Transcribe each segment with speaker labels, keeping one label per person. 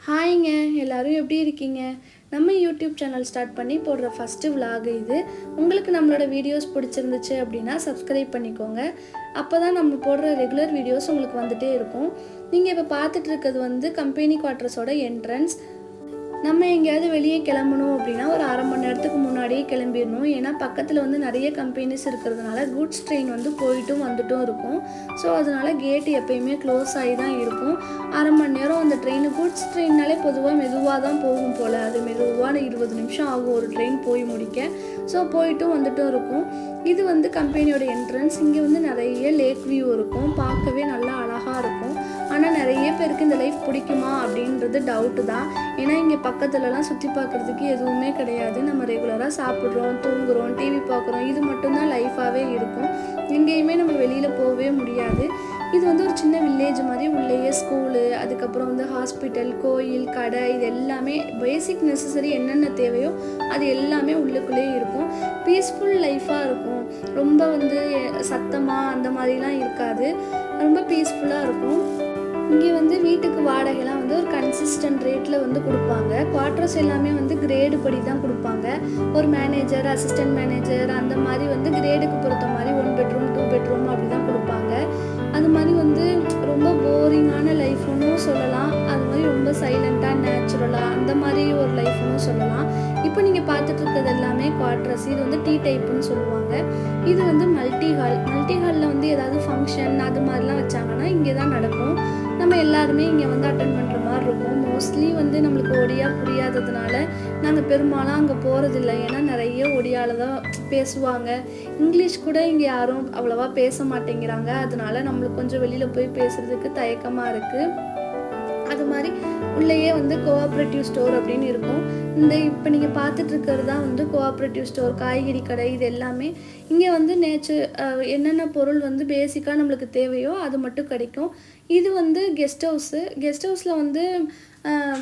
Speaker 1: ஹாய்ங்க, எல்லாரும் எப்படி இருக்கீங்க? நம்ம யூடியூப் சேனல் ஸ்டார்ட் பண்ணி போடுற ஃபஸ்ட்டு விலாக் இது. உங்களுக்கு நம்மளோட வீடியோஸ் பிடிச்சிருந்துச்சு அப்படின்னா சப்ஸ்கிரைப் பண்ணிக்கோங்க. அப்போ தான் நம்ம போடுற ரெகுலர் வீடியோஸ் உங்களுக்கு வந்துகிட்டே இருக்கும். நீங்கள் இப்போ பார்த்துட்டு இருக்கிறது வந்து கம்பெனி குவார்ட்டர்ஸோட என்ட்ரன்ஸ். நம்ம எங்கேயாவது வெளியே கிளம்பணும் அப்படின்னா ஒரு அரை மணி நேரத்துக்கு முன்னாடியே கிளம்பிடணும். ஏன்னா பக்கத்தில் வந்து நிறைய கம்பெனிஸ் இருக்கிறதுனால குட்ஸ் ட்ரெயின் வந்து போயிட்டும் வந்துட்டும் இருக்கும். ஸோ அதனால் கேட்டு எப்போயுமே க்ளோஸ் ஆகி தான் இருக்கும். அரை மணி நேரம் அந்த ட்ரெயின் குட்ஸ் ட்ரெயின்னாலே பொதுவாக மெதுவாக தான் போகும் போல். அது மெதுவான 20 நிமிஷம் ஆகும் ஒரு ட்ரெயின் போய் முடிக்க. ஸோ போயிட்டும் வந்துட்டும் இருக்கும். இது வந்து கம்பெனியோட என்ட்ரன்ஸ். இங்கே வந்து நிறைய லேக் வியூ இருக்கும். பார்க்கவே நல்லா அழகாக இருக்கும். ஆனால் நிறைய பேருக்கு இந்த லைஃப் பிடிக்குமா அப்படின்றது டவுட்டு தான். ஏன்னா இங்கே பக்கத்துலலாம் சுற்றி பார்க்குறதுக்கு எதுவுமே கிடையாது. நம்ம ரெகுலராக சாப்பிட்றோம், தூங்குகிறோம், டிவி பார்க்குறோம், இது மட்டும்தான் லைஃபாகவே இருக்கும். எங்கேயுமே நம்ம வெளியில் போகவே முடியாது. இது வந்து ஒரு சின்ன வில்லேஜ் மாதிரி. உள்ளேயே ஸ்கூலு, அதுக்கப்புறம் வந்து ஹாஸ்பிட்டல், கோயில், கடை, இது எல்லாமே பேசிக் நெசசரி என்னென்ன தேவையோ அது எல்லாமே உள்ளுக்குள்ளேயே இருக்கும். பீஸ்ஃபுல் லைஃபாக இருக்கும். ரொம்ப வந்து சத்தமாக அந்த மாதிரிலாம் இருக்காது. ரொம்ப பீஸ்ஃபுல்லாக இருக்கும். இங்கே வந்து வீட்டுக்கு வாடகைலாம் வந்து ஒரு கன்சிஸ்டன்ட் ரேட்டில் வந்து கொடுப்பாங்க. குவார்ட்டர்ஸ் எல்லாமே வந்து கிரேடு படி தான் கொடுப்பாங்க. ஒரு மேனேஜர், அசிஸ்டன்ட் மேனேஜர் அந்த மாதிரி வந்து கிரேடுக்கு பொறுத்த மாதிரி 1 பெட்ரூம் 2 பெட்ரூம் அப்படி தான் கொடுப்பாங்க. அது மாதிரி வந்து ரொம்ப போரிங்கான லைஃப்னு சொல்லலாம். அது மாதிரி ரொம்ப சைலண்ட்டாக நேச்சுரலாக அந்த மாதிரி ஒரு லைஃப்னு சொல்லலாம். இப்போ நீங்கள் பார்த்துட்டு இருக்கிறது எல்லாமே குவார்ட்டர்ஸ். இது வந்து டீ டைப்புன்னு சொல்லுவாங்க. இது வந்து மல்டி ஹால். மல்டி ஹாலில் வந்து ஏதாவது ஃபங்க்ஷன் அது மாதிரிலாம் வச்சாங்கன்னா இங்கே தான் நடக்கும். நம்ம எல்லாருமே இங்கே வந்து அட்டன் பண்ணுற மாதிரி இருக்கும். மோஸ்ட்லி வந்து நம்மளுக்கு ஒடியா புரியாததுனால நாங்கள் பெரும்பாலும் அங்கே போகிறதில்ல. ஏன்னா நிறைய ஒடியாவில் தான் பேசுவாங்க. இங்கிலீஷ் கூட இங்கே யாரும் அவ்வளோவா பேச மாட்டேங்கிறாங்க. அதனால நம்மளுக்கு கொஞ்சம் வெளியில் போய் பேசுகிறதுக்கு தயக்கமாக இருக்குது. அது மாதிரி உள்ளேயே வந்து கோஆப்ரேட்டிவ் ஸ்டோர் அப்படின்னு இருக்கும். இந்த இப்போ நீங்கள் பார்த்துட்டு இருக்கிறது தான் வந்து கோஆப்ரேட்டிவ் ஸ்டோர். காய்கறி கடை இது எல்லாமே இங்கே வந்து என்னென்ன பொருள் வந்து பேசிக்காக நம்மளுக்கு தேவையோ அது மட்டும் கிடைக்கும். இது வந்து கெஸ்ட் ஹவுஸு. கெஸ்ட் ஹவுஸில் வந்து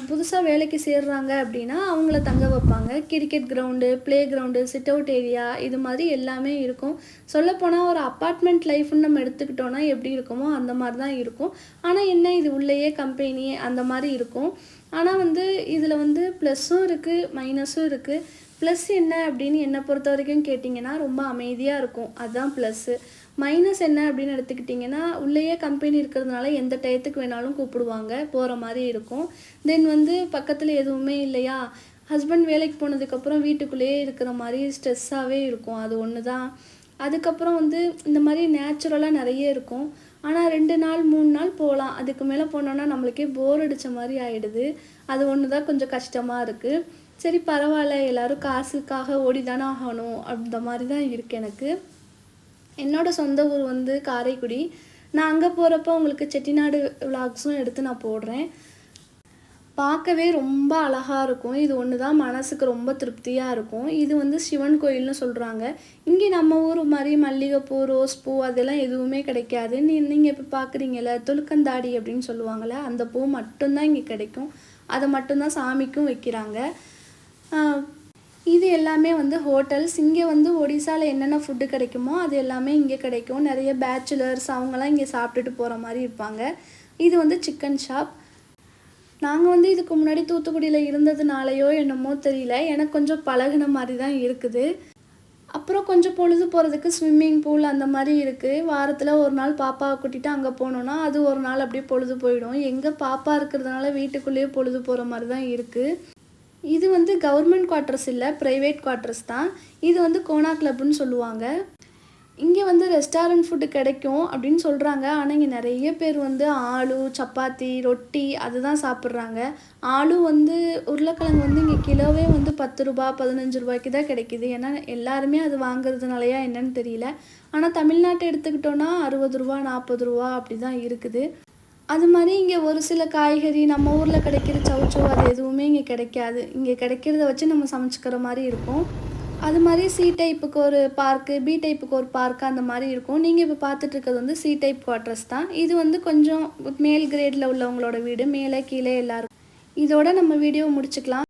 Speaker 1: புதுசாக வேலைக்கு சேர்றாங்க அப்படின்னா அவங்கள தங்க வைப்பாங்க. Cricket ground, play ground, sit out area இது மாதிரி எல்லாமே இருக்கும். சொல்லப்போனால் ஒரு அப்பார்ட்மெண்ட் லைஃப்னு நம்ம எடுத்துக்கிட்டோன்னா எப்படி இருக்குமோ அந்த மாதிரி தான் இருக்கும். ஆனால் என்ன, இது உள்ளேயே கம்பெனி அந்த மாதிரி இருக்கும். ஆனால் வந்து இதில் வந்து ப்ளஸ்ஸும் இருக்குது, மைனஸும் இருக்குது. ப்ளஸ் என்ன அப்படின்னு என்னை பொறுத்த வரைக்கும் கேட்டிங்கன்னா ரொம்ப அமைதியாக இருக்கும். அதுதான் ப்ளஸ்ஸு. மைனஸ் என்ன அப்படின்னு எடுத்துக்கிட்டிங்கன்னா உள்ளேயே கம்பெனி இருக்கிறதுனால எந்த டயத்துக்கு வேணாலும் கூப்பிடுவாங்க, போகிற மாதிரி இருக்கும். தென் வந்து பக்கத்தில் எதுவுமே இல்லையா, ஹஸ்பண்ட் வேலைக்கு போனதுக்கப்புறம் வீட்டுக்குள்ளேயே இருக்கிற மாதிரி ஸ்ட்ரெஸ்ஸாகவே இருக்கும். அது ஒன்று தான். அதுக்கப்புறம் வந்து இந்த மாதிரி நேச்சுரலாக நிறைய இருக்கும். ஆனால் 2 நாள் 3 நாள் போகலாம். அதுக்கு மேலே போனோன்னா நம்மளுக்கே போர் அடித்த மாதிரி ஆகிடுது. அது ஒன்று தான் கொஞ்சம் கஷ்டமாக இருக்குது. சரி பரவாயில்ல, எல்லோரும் காசுக்காக ஓடி தானே ஆகணும் அந்த மாதிரி தான் இருக்குது எனக்கு. என்னோடய சொந்த ஊர் வந்து காரைக்குடி. நான் அங்கே போகிறப்போ உங்களுக்கு செட்டிநாடு விலாக்ஸும் எடுத்து நான் போடுறேன். பார்க்கவே ரொம்ப அழகாக இருக்கும். இது ஒன்று தான் மனசுக்கு ரொம்ப திருப்தியாக இருக்கும். இது வந்து சிவன் கோயில்னு சொல்கிறாங்க. இங்கே நம்ம ஊர் மாதிரி மல்லிகைப்பூ, ரோஸ் பூ அதெல்லாம் எதுவுமே கிடைக்காது. நீங்கள் இப்போ பார்க்குறீங்கல்ல துலுக்கந்தாடி அப்படின்னு சொல்லுவாங்கள்ல, அந்த பூ மட்டும்தான் இங்கே கிடைக்கும். அதை மட்டும்தான் சாமிக்கும் வைக்கிறாங்க. இது எல்லாமே வந்து ஹோட்டல்ஸ். இங்கே வந்து ஒடிசாவில் என்னென்ன ஃபுட்டு கிடைக்குமோ அது எல்லாமே இங்கே கிடைக்கும். நிறைய பேச்சுலர்ஸ் அவங்களாம் இங்கே சாப்பிட்டுட்டு போகிற மாதிரி இருப்பாங்க. இது வந்து சிக்கன் ஷாப். நாங்கள் வந்து இதுக்கு முன்னாடி தூத்துக்குடியில் இருந்ததுனாலையோ என்னமோ தெரியல, எனக்கு கொஞ்சம் பழகின மாதிரி தான் இருக்குது. அப்புறம் கொஞ்சம் பொழுது போகிறதுக்கு ஸ்விம்மிங் பூல் அந்த மாதிரி இருக்குது. வாரத்தில் ஒரு நாள் பாப்பாவை கூட்டிகிட்டு அங்கே போனோன்னா அது ஒரு நாள் அப்படியே பொழுது போயிடும். எங்கே பாப்பா இருக்கிறதுனால வீட்டுக்குள்ளேயே பொழுது போகிற மாதிரி தான் இருக்குது. இது வந்து கவர்மெண்ட் குவார்ட்டர்ஸ் இல்லை, ப்ரைவேட் குவார்ட்டர்ஸ் தான். இது வந்து கோனா கிளப்புன்னு சொல்லுவாங்க. இங்கே வந்து ரெஸ்டாரண்ட் ஃபுட்டு கிடைக்கும் அப்படின்னு சொல்கிறாங்க. ஆனால் இங்கே நிறைய பேர் வந்து ஆலு, சப்பாத்தி, ரொட்டி அதுதான் சாப்பிட்றாங்க. ஆலு வந்து உருளைக்கிழங்கு வந்து இங்கே கிலோவே வந்து 10 ரூபா 15 ரூபாய்க்கு தான் கிடைக்கிது. ஏன்னா எல்லாருமே அது வாங்குறதுனாலையா என்னன்னு தெரியல. ஆனால் தமிழ்நாட்டை எடுத்துக்கிட்டோன்னா 60 ரூபா 40 ரூபா அப்படி தான் இருக்குது. அது மாதிரி இங்கே ஒரு சில காய்கறி நம்ம ஊரில் கிடைக்கிற சவுச்சோ அது எதுவுமே இங்கே கிடைக்காது. இங்கே கிடைக்கிறத வச்சு நம்ம சமைச்சிக்கிற மாதிரி இருக்கும். அது மாதிரி சி டைப்புக்கு ஒரு பார்க்கு, பி டைப்புக்கு ஒரு பார்க்கு அந்த மாதிரி இருக்கும். நீங்கள் இப்போ பார்த்துட்டு இருக்கிறது வந்து சி டைப் குவார்ட்டர்ஸ் தான். இது வந்து கொஞ்சம் மேல் கிரேடில் உள்ளவங்களோட வீடு, மேலே கீழே எல்லாரும். இதோட நம்ம வீடியோ முடிச்சுக்கலாம்.